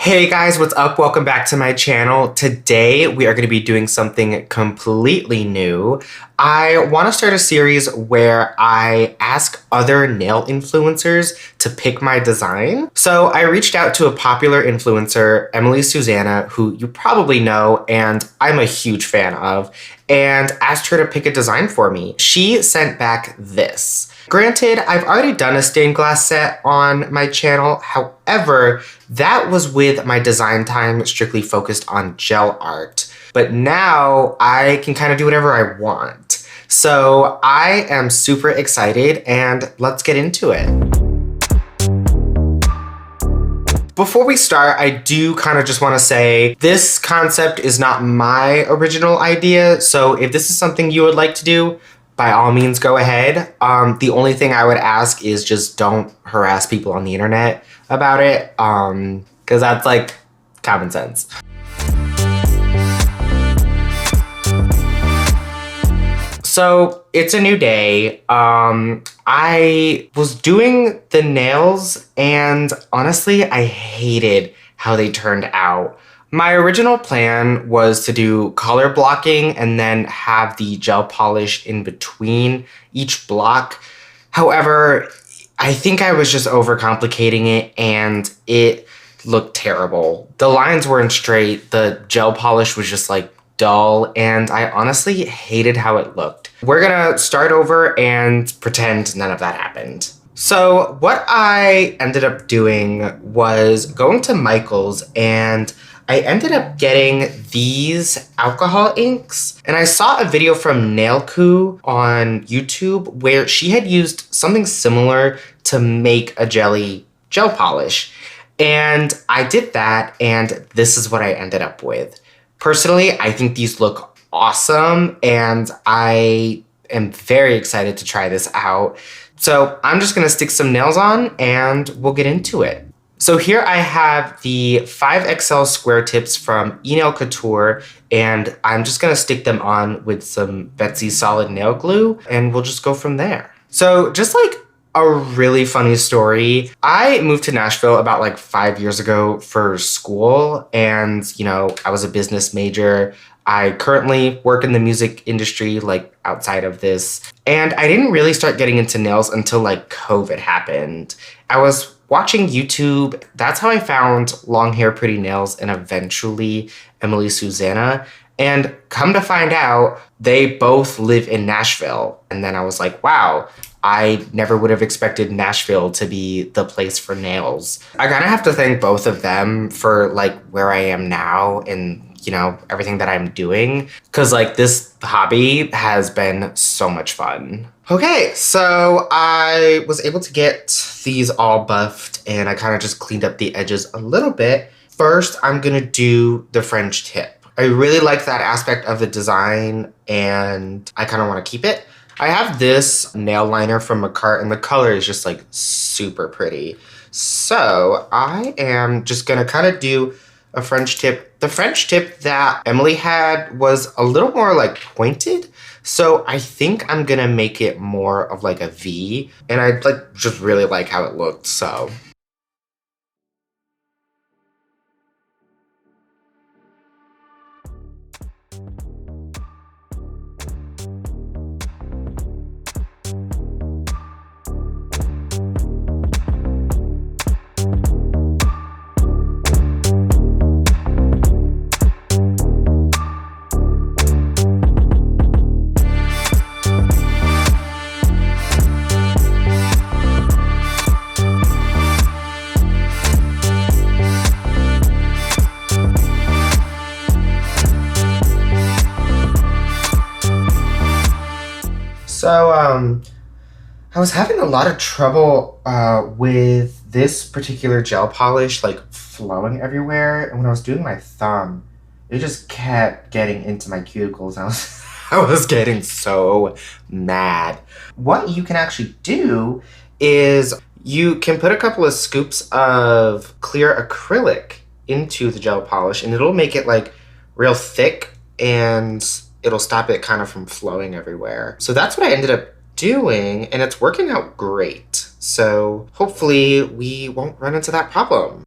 Hey guys, what's up? Welcome back to my channel. Today we are going to be doing something completely new. I want to start a series where I ask other nail influencers to pick my design. So I reached out to a popular influencer, Susanah, who you probably know and I'm a huge fan of, and asked her to pick a design for me. She sent back this. Granted, I've already done a stained glass set on my channel. However, that was with my design time strictly focused on gel art. But now I can kind of do whatever I want. So I am super excited and let's get into it. Before we start, I do kind of just want to say this concept is not my original idea. So if this is something you would like to do, by all means, go ahead. The only thing I would ask is just don't harass people on the internet about it, because that's like common sense. So it's a new day. I was doing the nails and honestly, I hated how they turned out. My original plan was to do color blocking and then have the gel polish in between each block. However, I think I was just overcomplicating it and it looked terrible. The lines weren't straight, the gel polish was just like dull, and I honestly hated how it looked. We're gonna start over and pretend none of that happened. So what I ended up doing was going to Michael's and I ended up getting these alcohol inks, and I saw a video from Nailku on YouTube where she had used something similar to make a gel polish. And I did that, and this is what I ended up with. Personally, I think these look awesome, and I am very excited to try this out. So I'm just gonna stick some nails on and we'll get into it. So here I have the 5XL square tips from Nail Couture, and I'm just gonna stick them on with some Vettsey solid nail glue, and we'll just go from there. So just like a really funny story, I moved to Nashville about like 5 years ago for school, and I was a business major. I currently work in the music industry, like outside of this, and I didn't really start getting into nails until like COVID happened. I was watching YouTube, that's how I found Long Hair Pretty Nails and eventually Susanah. And come to find out, they both live in Nashville. And then I was like, wow, I never would have expected Nashville to be the place for nails. I kind of have to thank both of them for like where I am now and everything that I'm doing, because like this hobby has been so much fun. Okay, so I was able to get these all buffed and I kind of just cleaned up the edges a little bit. First, I'm gonna do the French tip. I really like that aspect of the design and I kind of want to keep it. I have this nail liner from Macart and the color is just like super pretty. So I am just gonna kind of do a French tip. The French tip that Emily had was a little more like pointed. So I think I'm gonna make it more of like a V, and I just really like how it looked, so. So, I was having a lot of trouble with this particular gel polish, like flowing everywhere. And when I was doing my thumb, it just kept getting into my cuticles. I was getting so mad. What you can actually do is you can put a couple of scoops of clear acrylic into the gel polish, and it'll make it like real thick and it'll stop it kind of from flowing everywhere. So that's what I ended up doing, and it's working out great. So hopefully we won't run into that problem.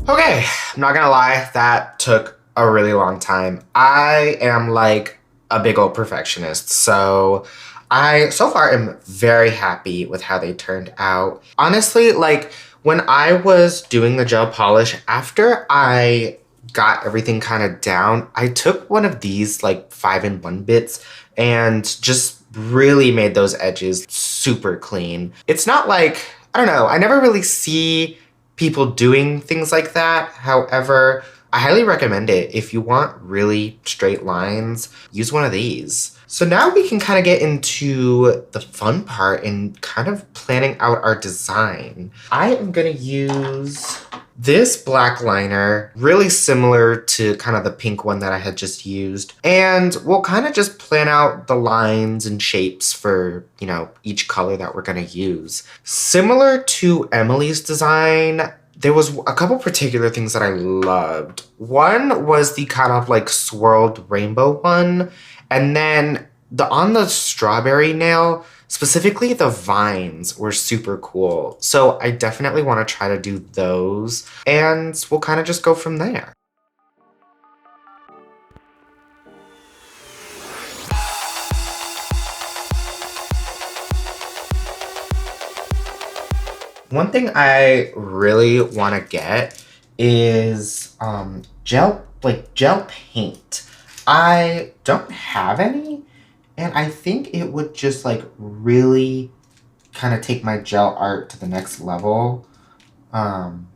Okay, I'm not gonna lie, that took a really long time. I am like a big old perfectionist, so I so far am very happy with how they turned out. Honestly, like when I was doing the gel polish, after I got everything kind of down, I took one of these like 5-in-1 bits and just really made those edges super clean. It's not like, I don't know, I never really see people doing things like that. However, I highly recommend it. If you want really straight lines, use one of these. So now we can kind of get into the fun part and kind of planning out our design. I am gonna use this black liner, really similar to kind of the pink one that I had just used. And we'll kind of just plan out the lines and shapes for, you know, each color that we're gonna use. Similar to Emily's design, there was a couple particular things that I loved. One was the kind of like swirled rainbow one. And then on the strawberry nail, specifically the vines were super cool. So I definitely want to try to do those and we'll kind of just go from there. One thing I really want to get is gel paint. I don't have any, and I think it would just like really kind of take my gel art to the next level. Um,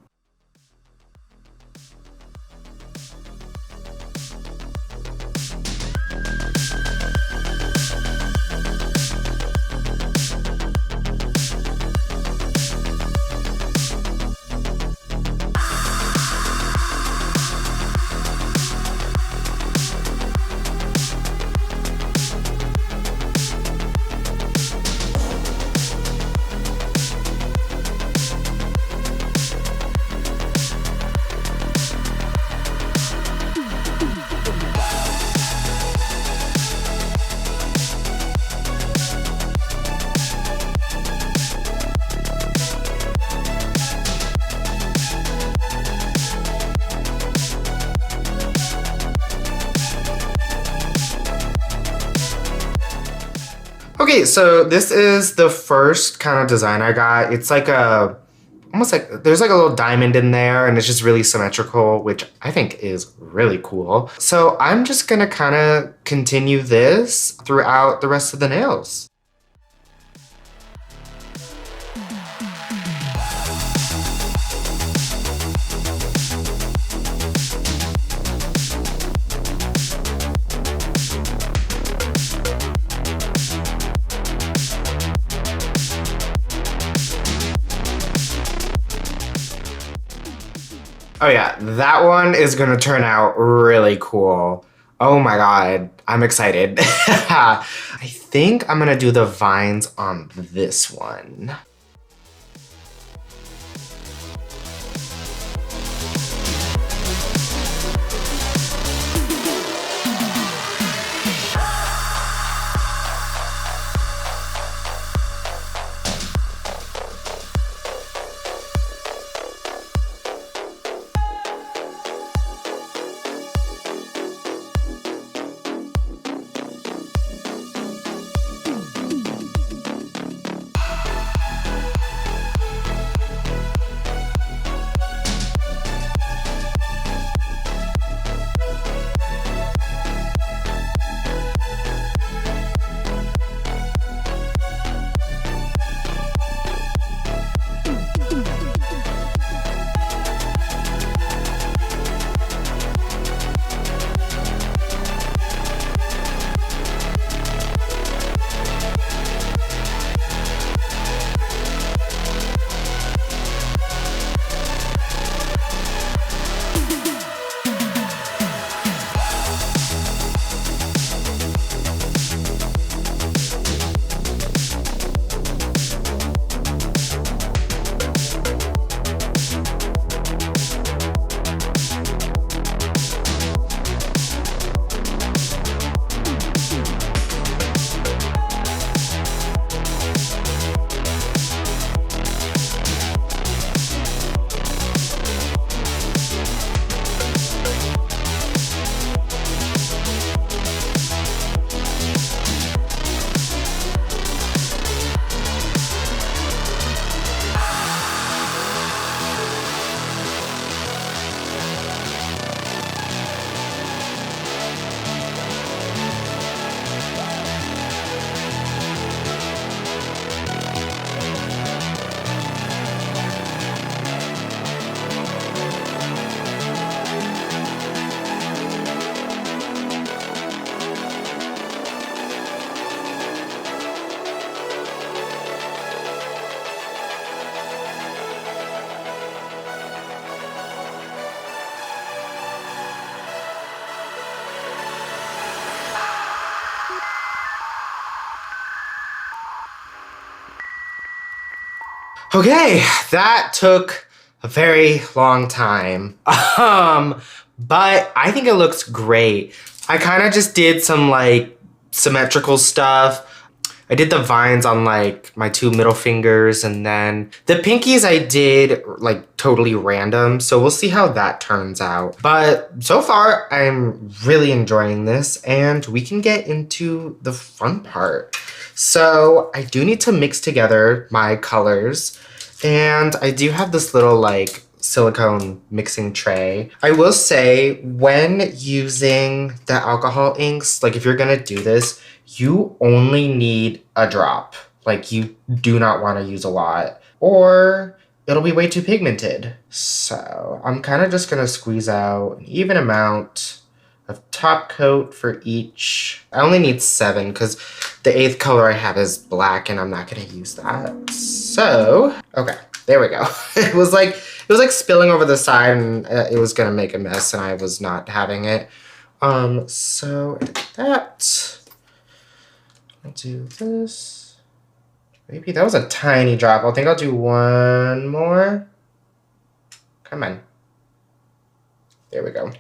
Okay, so this is the first kind of design I got. It's like almost like, there's like a little diamond in there and it's just really symmetrical, which I think is really cool. So I'm just gonna kind of continue this throughout the rest of the nails. Oh yeah, that one is gonna turn out really cool. Oh my god, I'm excited. I think I'm gonna do the vines on this one. Okay, that took a very long time. But I think it looks great. I kind of just did some like symmetrical stuff. I did the vines on like my two middle fingers, and then the pinkies I did like totally random. So we'll see how that turns out. But so far I'm really enjoying this, and we can get into the fun part. So I do need to mix together my colors, and I do have this little like silicone mixing tray. I will say, when using the alcohol inks, like if you're gonna do this, you only need a drop. Like you do not want to use a lot, or it'll be way too pigmented. So I'm kind of just gonna squeeze out an even amount of top coat for each. I only need 7 because the 8th color I have is black and I'm not gonna use that. So, okay, there we go. It was like spilling over the side, and it was gonna make a mess, and I was not having it. So I did that. I'll do this. Maybe that was a tiny drop. I think I'll do one more. Come on. There we go.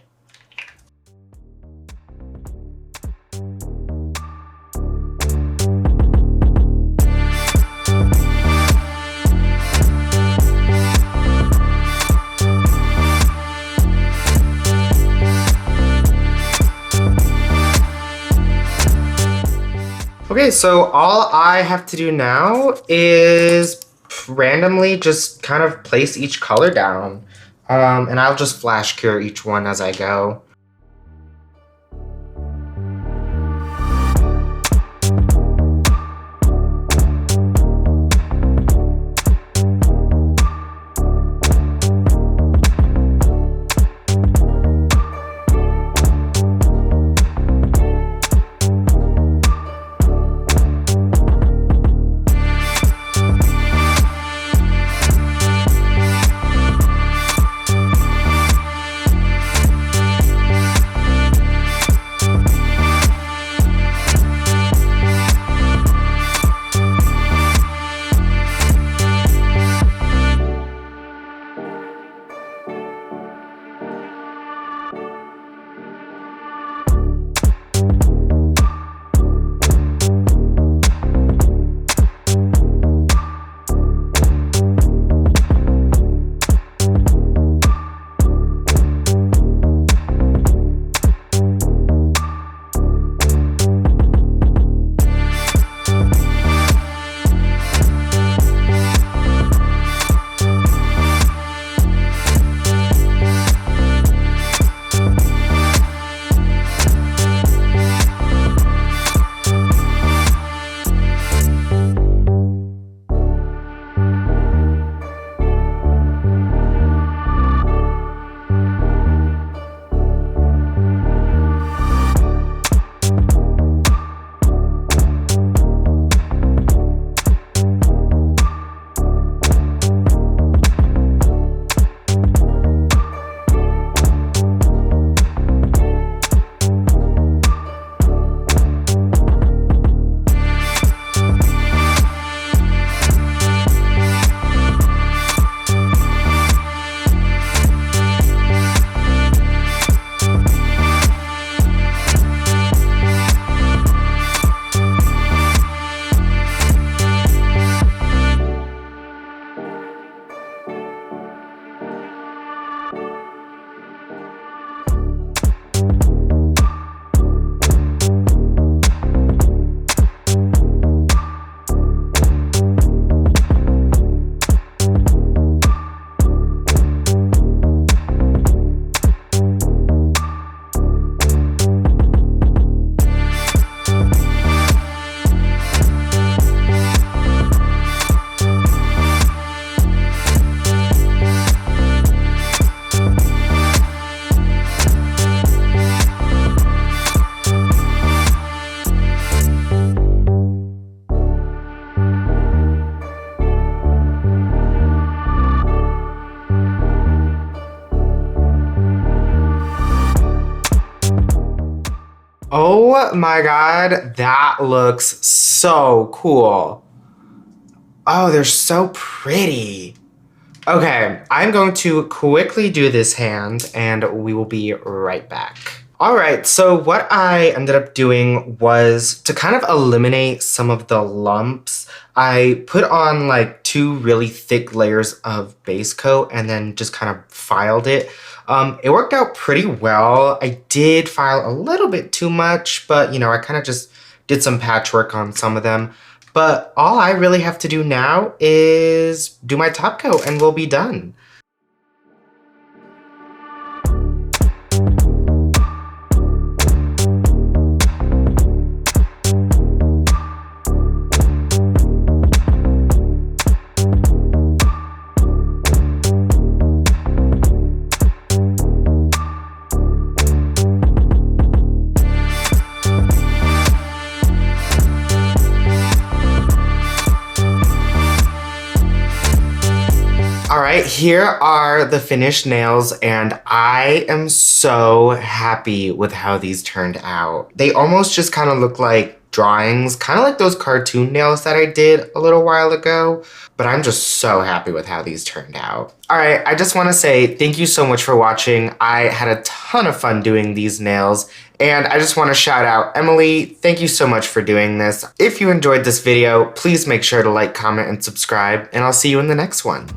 Okay, so all I have to do now is randomly just kind of place each color down. And I'll just flash cure each one as I go. Oh my god, that looks so cool. Oh, they're so pretty. Okay, I'm going to quickly do this hand and we will be right back. All right, so what I ended up doing was to kind of eliminate some of the lumps. I put on like 2 really thick layers of base coat and then just kind of filed it. It worked out pretty well. I did file a little bit too much, but I kind of just did some patchwork on some of them. But all I really have to do now is do my top coat and we'll be done. All right, here are the finished nails and I am so happy with how these turned out. They almost just kind of look like drawings, kind of like those cartoon nails that I did a little while ago, but I'm just so happy with how these turned out. All right, I just want to say thank you so much for watching. I had a ton of fun doing these nails, and I just want to shout out Emily. Thank you so much for doing this. If you enjoyed this video, please make sure to like, comment, and subscribe, and I'll see you in the next one.